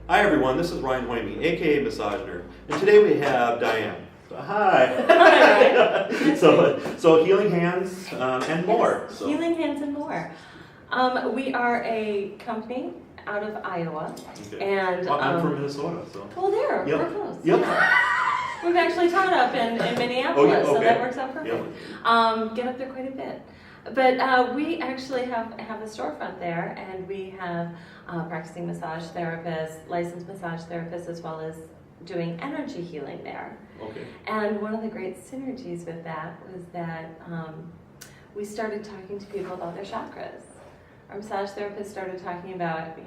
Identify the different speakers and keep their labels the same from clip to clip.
Speaker 1: Hi everyone, this is Ryan Hoyme, aka Massage Nerd, and today we have Diann. So, hi.
Speaker 2: Hi.
Speaker 1: so healing hands and more.
Speaker 2: Yes, healing hands and more. We are a company out of Iowa,
Speaker 1: Okay.
Speaker 2: And
Speaker 1: well, I'm from Minnesota, so.
Speaker 2: Well, there,
Speaker 1: Yep.
Speaker 2: we're close.
Speaker 1: Yep.
Speaker 2: Yeah. We've actually taught up in Minneapolis,
Speaker 1: Okay.
Speaker 2: so that works out perfect.
Speaker 1: Yep.
Speaker 2: Get up there quite a bit. But we actually have a storefront there, and we have practicing massage therapists, licensed massage therapists, as well as doing energy healing there.
Speaker 1: Okay.
Speaker 2: And one of the great synergies with that was that we started talking to people about their chakras. Our massage therapist started talking about,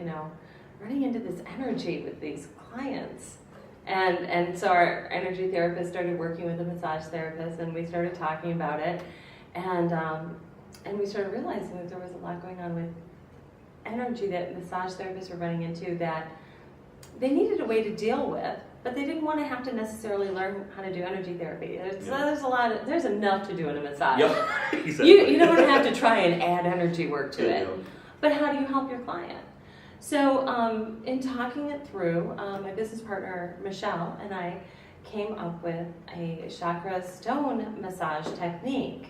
Speaker 2: running into this energy with these clients. And so our energy therapist started working with a massage therapist, and we started talking about it. And we started realizing that there was a lot going on with energy that massage therapists were running into that they needed a way to deal with, but they didn't want to have to necessarily learn how to do energy therapy. There's enough to do in a massage.
Speaker 1: Yep. Exactly.
Speaker 2: You don't want to have to try and add energy work to it. But how do you help your client? So in talking it through, my business partner, Michelle, and I came up with a chakra stone massage technique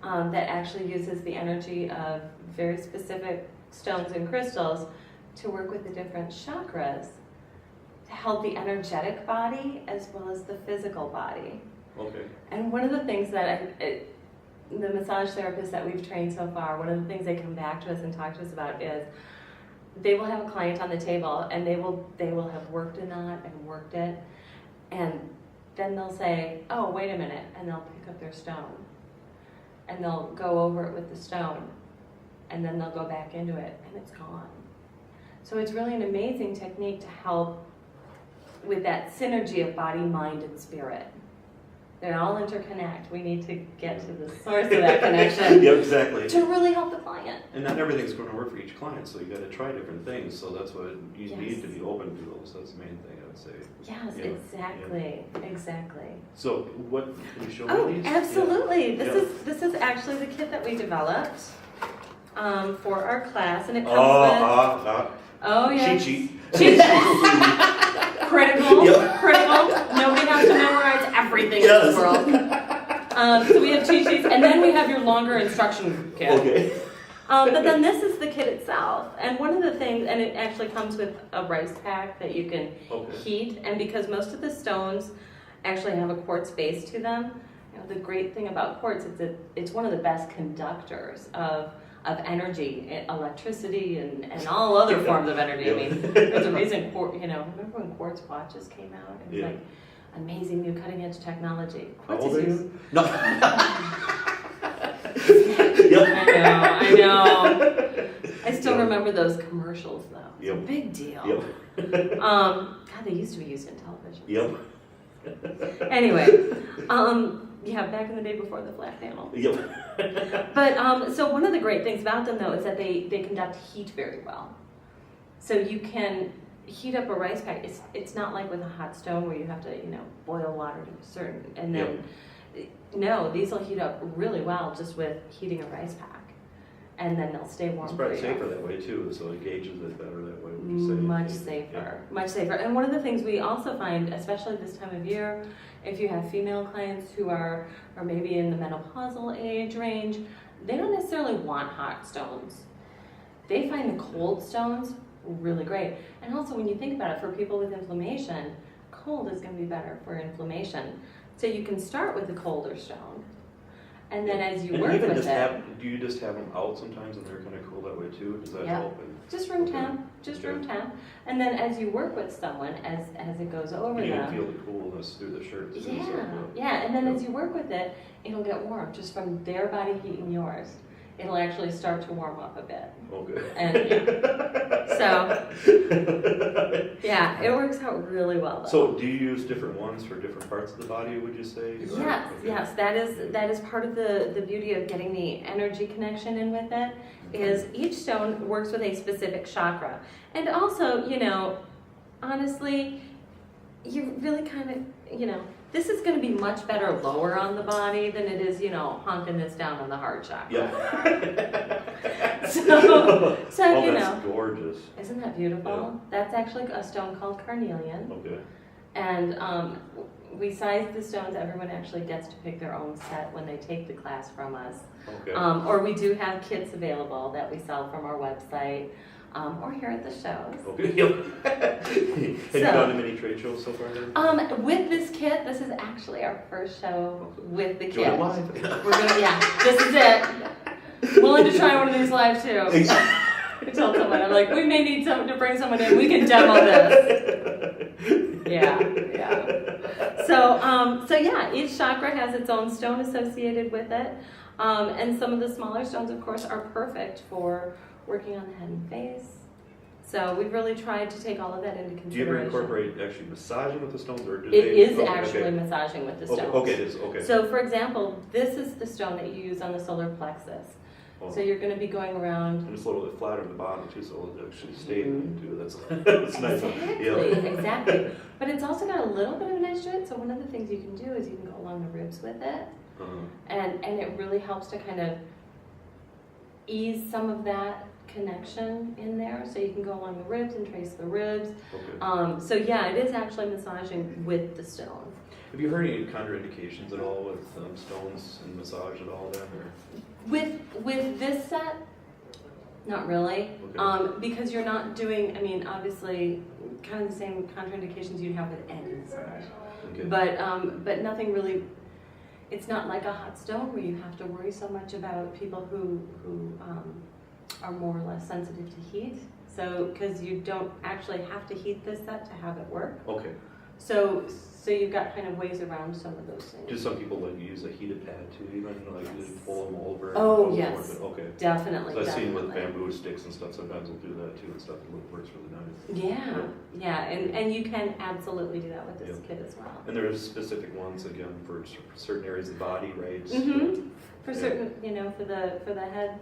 Speaker 2: that actually uses the energy of very specific stones and crystals to work with the different chakras to help the energetic body as well as the physical body.
Speaker 1: Okay.
Speaker 2: And one of the things that the massage therapists that we've trained so far, one of the things they come back to us and talk to us about is they will have a client on the table, and they will have worked a knot and worked it, and then they'll say, oh, wait a minute, and they'll pick up their stone, and they'll go over it with the stone, and then they'll go back into it, and it's gone. So it's really an amazing technique to help with that synergy of body, mind, and spirit. They all interconnect. We need to get to the source of that connection.
Speaker 1: Yeah, exactly.
Speaker 2: To really help the client.
Speaker 1: And not everything's going to work for each client, so you got to try different things. So that's what you need to be open to those. That's the main thing I would say.
Speaker 2: Yes,
Speaker 1: Yeah.
Speaker 2: exactly, exactly.
Speaker 1: So what can you show
Speaker 2: Oh,
Speaker 1: me these?
Speaker 2: absolutely.
Speaker 1: Yeah.
Speaker 2: This is actually the kit that we developed for our class, and it comes with. Oh yes.
Speaker 1: Cheat sheet.
Speaker 2: Cheat sheet. Critical.
Speaker 1: Yep.
Speaker 2: Critical. Nobody has to memorize everything in this world. So we have cheat sheets, and then we have your longer instruction kit.
Speaker 1: Okay.
Speaker 2: But then this is the kit itself, and one of the things, and it actually comes with a rice pack that you can heat, and because most of the stones actually have a quartz base to them, the great thing about quartz is that it's one of the best conductors of energy, electricity, and all other forms of energy. I mean, there's a reason, remember when quartz watches came out? It was like amazing new cutting edge technology. Quartz is used.
Speaker 1: No.
Speaker 2: I know. I still remember those commercials though. It's a big deal. God, they used to be used in television.
Speaker 1: Yep.
Speaker 2: Anyway, back in the day before the flat panel.
Speaker 1: Yep.
Speaker 2: But so one of the great things about them though is that they conduct heat very well. So you can heat up a rice pack. It's not like with a hot stone where you have to boil water to a certain, and then no, these will heat up really well just with heating a rice pack, and then they'll stay warm.
Speaker 1: It's probably safer that way too, so it gauges it better that way.
Speaker 2: Much safer, much safer. And one of the things we also find, especially this time of year, if you have female clients who are maybe in the menopausal age range, they don't necessarily want hot stones. They find the cold stones really great. And also when you think about it, for people with inflammation, cold is going to be better for inflammation. So you can start with the colder stone, and then as you work with it.
Speaker 1: Do you just have them out sometimes and they're kind of cool that way too? Does that help?
Speaker 2: Just room temp, room temp. And then as you work with someone, as it goes over them.
Speaker 1: You can feel the coolness through the shirt.
Speaker 2: Yeah, and then as you work with it, it'll get warm just from their body heating yours. It'll actually start to warm up a bit.
Speaker 1: Okay.
Speaker 2: And it works out really well though.
Speaker 1: So do you use different ones for different parts of the body, would you say?
Speaker 2: Yes, that is part of the beauty of getting the energy connection in with it, is each stone works with a specific chakra. And also, honestly, you really kind of, this is going to be much better lower on the body than it is, honking this down on the heart chakra.
Speaker 1: Yeah.
Speaker 2: So
Speaker 1: oh, that's gorgeous.
Speaker 2: Isn't that beautiful?
Speaker 1: Yeah.
Speaker 2: That's actually a stone called carnelian.
Speaker 1: Okay.
Speaker 2: And we size the stones. Everyone actually gets to pick their own set when they take the class from us.
Speaker 1: Okay.
Speaker 2: Or we do have kits available that we sell from our website. Or here at the shows.
Speaker 1: Okay. Have you gone to many trade shows so far? Then?
Speaker 2: With this kit, this is actually our first show with the
Speaker 1: Do
Speaker 2: kit.
Speaker 1: it live.
Speaker 2: We're gonna, this is it. Willing to try one of these live too. I told someone, I'm like, we may need someone to bring someone in. We can demo this. Yeah. So yeah, each chakra has its own stone associated with it, and some of the smaller stones, of course, are perfect for working on the head and face. So we've really tried to take all of that into consideration.
Speaker 1: Do you ever incorporate actually massaging with the stones, or do
Speaker 2: It
Speaker 1: they?
Speaker 2: is
Speaker 1: Okay,
Speaker 2: actually
Speaker 1: okay.
Speaker 2: massaging with the stones.
Speaker 1: Okay, it is. Okay.
Speaker 2: So for example, this is the stone that you use on the solar plexus.
Speaker 1: Oh.
Speaker 2: So you're going to be going around.
Speaker 1: And it's a little bit flatter in the bottom too, so it'll actually stay too. That's nice.
Speaker 2: Exactly. But it's also got a little bit of an edge to it. So one of the things you can do is you can go along the ribs with it, and it really helps to kind of ease some of that connection in there. So you can go along the ribs and trace the ribs.
Speaker 1: Okay.
Speaker 2: So yeah, it is actually massaging with the stone.
Speaker 1: Have you heard any contraindications at all with stones and massage at all then? Or?
Speaker 2: With this set, not really,
Speaker 1: Okay.
Speaker 2: because you're not doing. I mean, obviously, kind of the same contraindications you'd have with any massage,
Speaker 1: Okay.
Speaker 2: but nothing really. It's not like a hot stone where you have to worry so much about people who are more or less sensitive to heat. So because you don't actually have to heat this set to have it work.
Speaker 1: Okay.
Speaker 2: So you've got kind of ways around some of those things.
Speaker 1: Do some people like use a heated pad too, even like
Speaker 2: Yes.
Speaker 1: you pull them over?
Speaker 2: Oh,
Speaker 1: and
Speaker 2: yes.
Speaker 1: Okay.
Speaker 2: Definitely.
Speaker 1: So I've seen
Speaker 2: definitely.
Speaker 1: with bamboo sticks and stuff. Sometimes they'll do that too, and stuff. It works really nice.
Speaker 2: Yeah, and you can absolutely do that with this kit as well.
Speaker 1: And there's specific ones again for certain areas of the body, right?
Speaker 2: Mm-hmm. For
Speaker 1: Yeah.
Speaker 2: certain, for the head,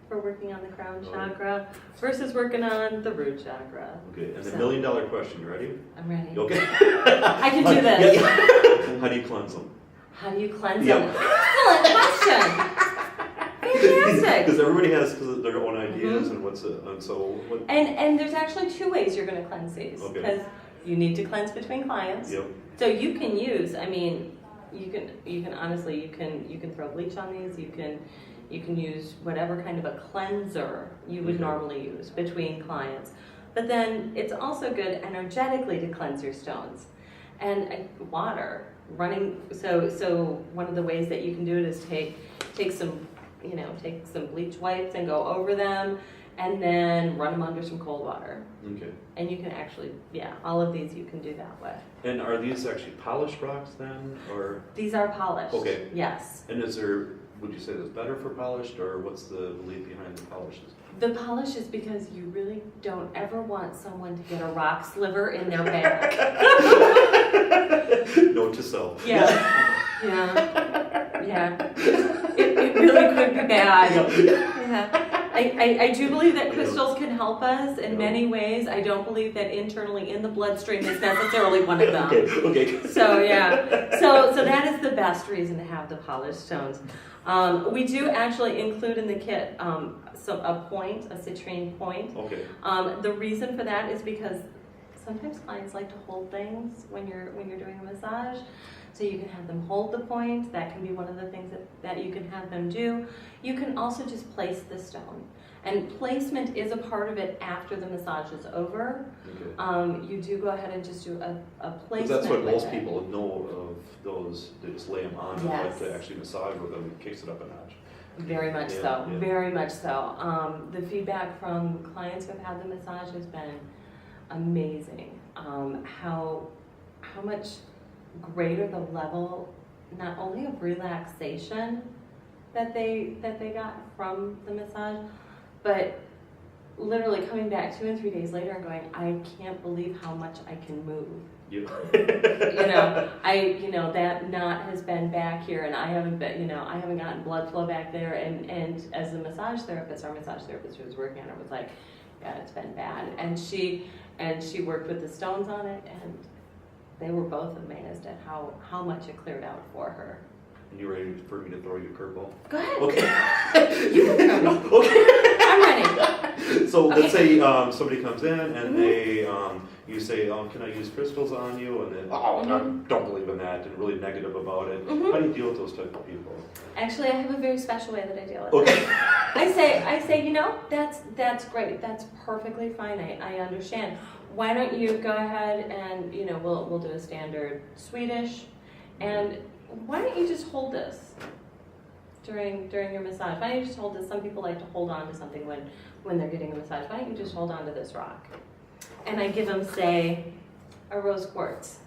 Speaker 2: for working on the crown
Speaker 1: Oh.
Speaker 2: chakra versus working on the root chakra.
Speaker 1: Okay, and the
Speaker 2: So-
Speaker 1: $1 million question, you ready?
Speaker 2: I'm ready.
Speaker 1: You okay?
Speaker 2: I can do this.
Speaker 1: Yeah. How do you cleanse them?
Speaker 2: How do you cleanse
Speaker 1: Yep.
Speaker 2: them? Excellent question. Fantastic.
Speaker 1: Because everybody has their own ideas
Speaker 2: Mhm.
Speaker 1: and what's it, and so what?
Speaker 2: And there's actually two ways you're going to cleanse these,
Speaker 1: Okay.
Speaker 2: because you need to cleanse between clients.
Speaker 1: Yep.
Speaker 2: So you can use, you can honestly, you can throw bleach on these. You can use whatever kind of a cleanser you would
Speaker 1: Okay.
Speaker 2: normally use between clients. But then it's also good energetically to cleanse your stones. And water running. So one of the ways that you can do it is take some bleach wipes and go over them, and then run them under some cold water.
Speaker 1: Okay.
Speaker 2: And you can actually, all of these you can do that with.
Speaker 1: And are these actually polished rocks then, or?
Speaker 2: These are polished.
Speaker 1: Okay.
Speaker 2: Yes.
Speaker 1: And would you say that's better for polished, or what's the belief behind the polishes?
Speaker 2: The polish is because you really don't ever want someone to get a rock sliver in their bag.
Speaker 1: Note to self.
Speaker 2: Yeah. It really could be bad. Yeah. I do believe that crystals can help us in many ways. I don't believe that internally in the bloodstream is necessarily one of them.
Speaker 1: Okay.
Speaker 2: So so that is the best reason to have the polished stones. We do actually include in the kit a citrine point.
Speaker 1: Okay.
Speaker 2: The reason for that is because sometimes clients like to hold things when you're doing a massage. So you can have them hold the point. That can be one of the things that you can have them do. You can also just place the stone. And placement is a part of it after the massage is over.
Speaker 1: Okay.
Speaker 2: You do go ahead and just do a placement.
Speaker 1: That's what
Speaker 2: with
Speaker 1: most
Speaker 2: it.
Speaker 1: people know of those. They just lay them on,
Speaker 2: Yes.
Speaker 1: like to actually massage with them, it kicks it up a notch.
Speaker 2: Very much
Speaker 1: Yeah,
Speaker 2: so,
Speaker 1: yeah.
Speaker 2: very much so. The feedback from clients who have had the massage has been amazing. How much greater the level, not only of relaxation that they got from the massage, but literally coming back 2 and 3 days later and going, I can't believe how much I can move.
Speaker 1: Yeah.
Speaker 2: That knot has been back here, and I haven't gotten blood flow back there. And as a massage therapist, our massage therapist who was working on it was like, yeah, it's been bad. And she worked with the stones on it, and they were both amazed at how much it cleared out for her.
Speaker 1: And you ready for me to throw you a curveball?
Speaker 2: Go ahead.
Speaker 1: Okay.
Speaker 2: You can throw me.
Speaker 1: Okay.
Speaker 2: I'm ready.
Speaker 1: So
Speaker 2: Okay.
Speaker 1: let's say somebody comes in and they, you say, oh, can I use crystals on you? And then, oh, I don't believe in that, and really negative about it. How do you deal with those type of people?
Speaker 2: Actually, I have a very special way that I deal with
Speaker 1: Okay.
Speaker 2: it. I say, you know, that's great. That's perfectly fine. I understand. Why don't you go ahead and, you know, we'll do a standard Swedish, and why don't you just hold this during your massage? Why don't you just hold this? Some people like to hold on to something when they're getting a massage. Why don't you just hold on to this rock? And I give them, say, a rose quartz,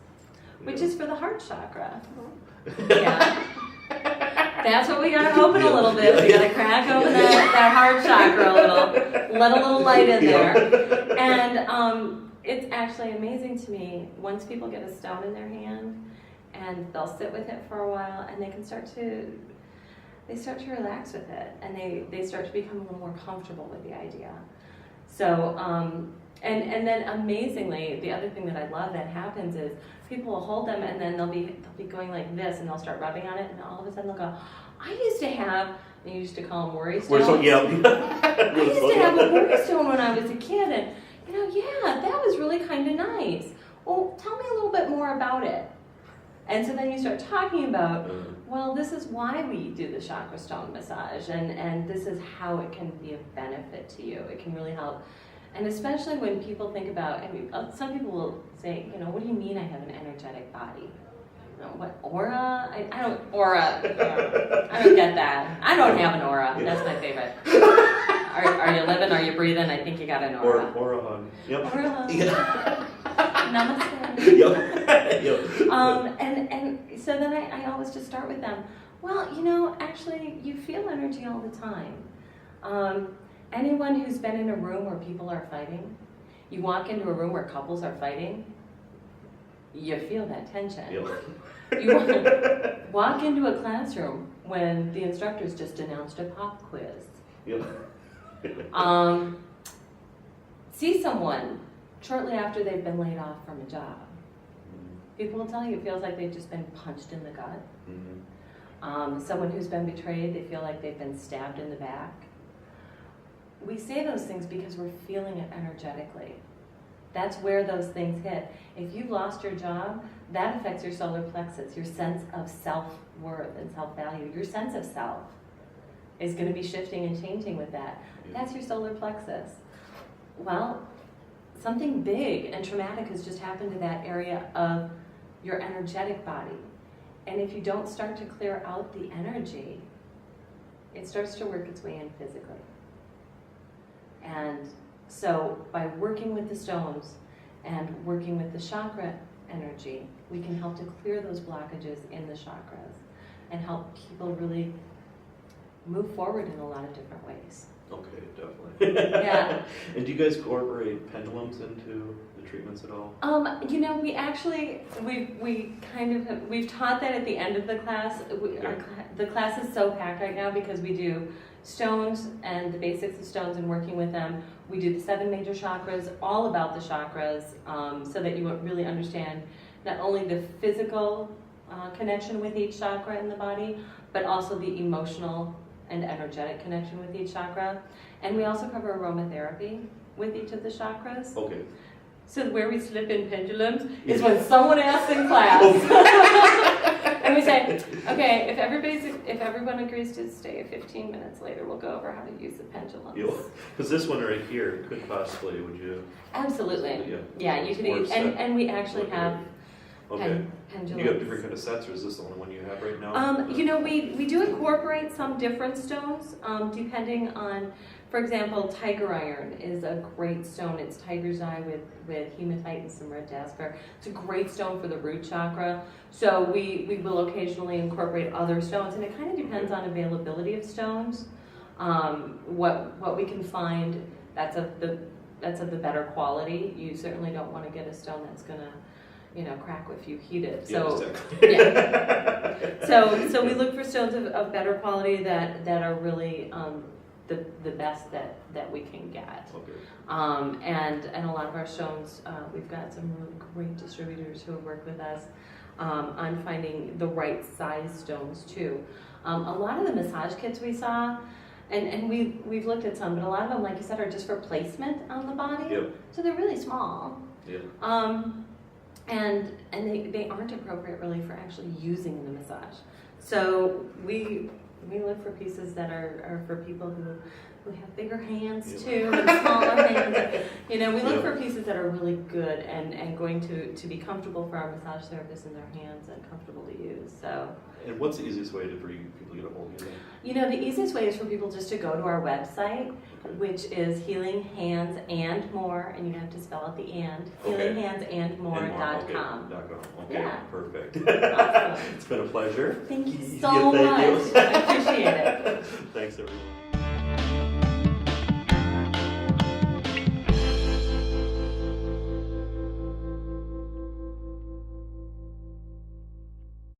Speaker 2: which is for the heart chakra. Yeah. That's what we gotta open a little bit. We gotta crack open that heart chakra a little, let a little light in there. And it's actually amazing to me, once people get a stone in their hand and they'll sit with it for a while, and they start to relax with it, and they start to become a little more comfortable with the idea. So, and then amazingly, the other thing that I love that happens is people will hold them, and then they'll be going like this, and they'll start rubbing on it, and all of a sudden they'll go, I used to have, they used to call them worry stones.
Speaker 1: So, yeah.
Speaker 2: I used to have a worry stone when I was a kid, and you know, yeah, that was really kind of nice. Well, tell me a little bit more about it. And so then you start talking about, well, this is why we do the chakra stone massage, and this is how it can be of benefit to you. It can really help. And especially when people think about, I mean, some people will say, you know, what do you mean I have an energetic body? You know, what, aura? I don't, aura, I don't get that. I don't have an aura. That's my favorite. Are you living? Are you breathing? I think you got an aura.
Speaker 1: Aura hug. Yep.
Speaker 2: Aura hug.
Speaker 1: Yeah.
Speaker 2: Namaste.
Speaker 1: Yep.
Speaker 2: And so then I always just start with them. Well, you know, actually, you feel energy all the time. Anyone who's been in a room where people are fighting, you walk into a room where couples are fighting, you feel that tension.
Speaker 1: Yep.
Speaker 2: You walk into a classroom when the instructor's just announced a pop quiz.
Speaker 1: Yep.
Speaker 2: See someone shortly after they've been laid off from a job. People will tell you it feels like they've just been punched in the gut. Someone who's been betrayed, they feel like they've been stabbed in the back. We say those things because we're feeling it energetically. That's where those things hit. If you've lost your job, that affects your solar plexus, your sense of self-worth and self-value. Your sense of self is going to be shifting and changing with that. That's your solar plexus. Well, something big and traumatic has just happened to that area of your energetic body. And if you don't start to clear out the energy, it starts to work its way in physically. And so by working with the stones and working with the chakra energy, we can help to clear those blockages in the chakras and help people really move forward in a lot of different ways.
Speaker 1: Okay, definitely.
Speaker 2: Yeah.
Speaker 1: And do you guys incorporate pendulums into the treatments at all?
Speaker 2: You know, we actually, we've taught that at the end of the class. The class is so packed right now because we do stones and the basics of stones and working with them. We do the 7 major chakras, all about the chakras, so that you really understand not only the physical connection with each chakra in the body, but also the emotional and energetic connection with each chakra. And we also cover aromatherapy with each of the chakras.
Speaker 1: Okay.
Speaker 2: So where we slip in pendulums is when someone asks in class. And we say, okay, if everyone agrees to stay 15 minutes later, we'll go over how to use the pendulums.
Speaker 1: Because this one right here could possibly, would you?
Speaker 2: Absolutely. Yeah, you can use, and we actually have pendulums.
Speaker 1: You have different kind of sets, or is this the only one you have right now?
Speaker 2: You know, we do incorporate some different stones, depending on, for example, tiger iron is a great stone. It's tiger's eye with hematite and some red jasper. It's a great stone for the root chakra. So we will occasionally incorporate other stones, and it kind of depends on availability of stones. What we can find that's of the better quality. You certainly don't want to get a stone that's gonna, you know, crack if you heat it. So yeah. So we look for stones of better quality that are really the best that we can get.
Speaker 1: Okay.
Speaker 2: And a lot of our stones, we've got some really great distributors who have worked with us on finding the right size stones too. A lot of the massage kits we saw, and we've looked at some, but a lot of them, like you said, are just for placement on the body.
Speaker 1: Yep.
Speaker 2: So they're really small.
Speaker 1: Yeah.
Speaker 2: And they aren't appropriate really for actually using in the massage. So we look for pieces that are for people who have bigger hands too, and smaller hands. You know, we look for pieces that are really good and going to be comfortable for our massage therapists in their hands and comfortable to use. So.
Speaker 1: And what's the easiest way for people to get a hold of you?
Speaker 2: You know, the easiest way is for people just to go to our website, which is Healing Hands and More, and you have to spell out the and, healinghandsandmore.com.
Speaker 1: Okay,
Speaker 2: Yeah.
Speaker 1: perfect.
Speaker 2: Awesome.
Speaker 1: It's been a pleasure.
Speaker 2: Thank you so much.
Speaker 1: Thank you.
Speaker 2: I appreciate it.
Speaker 1: Thanks, everyone.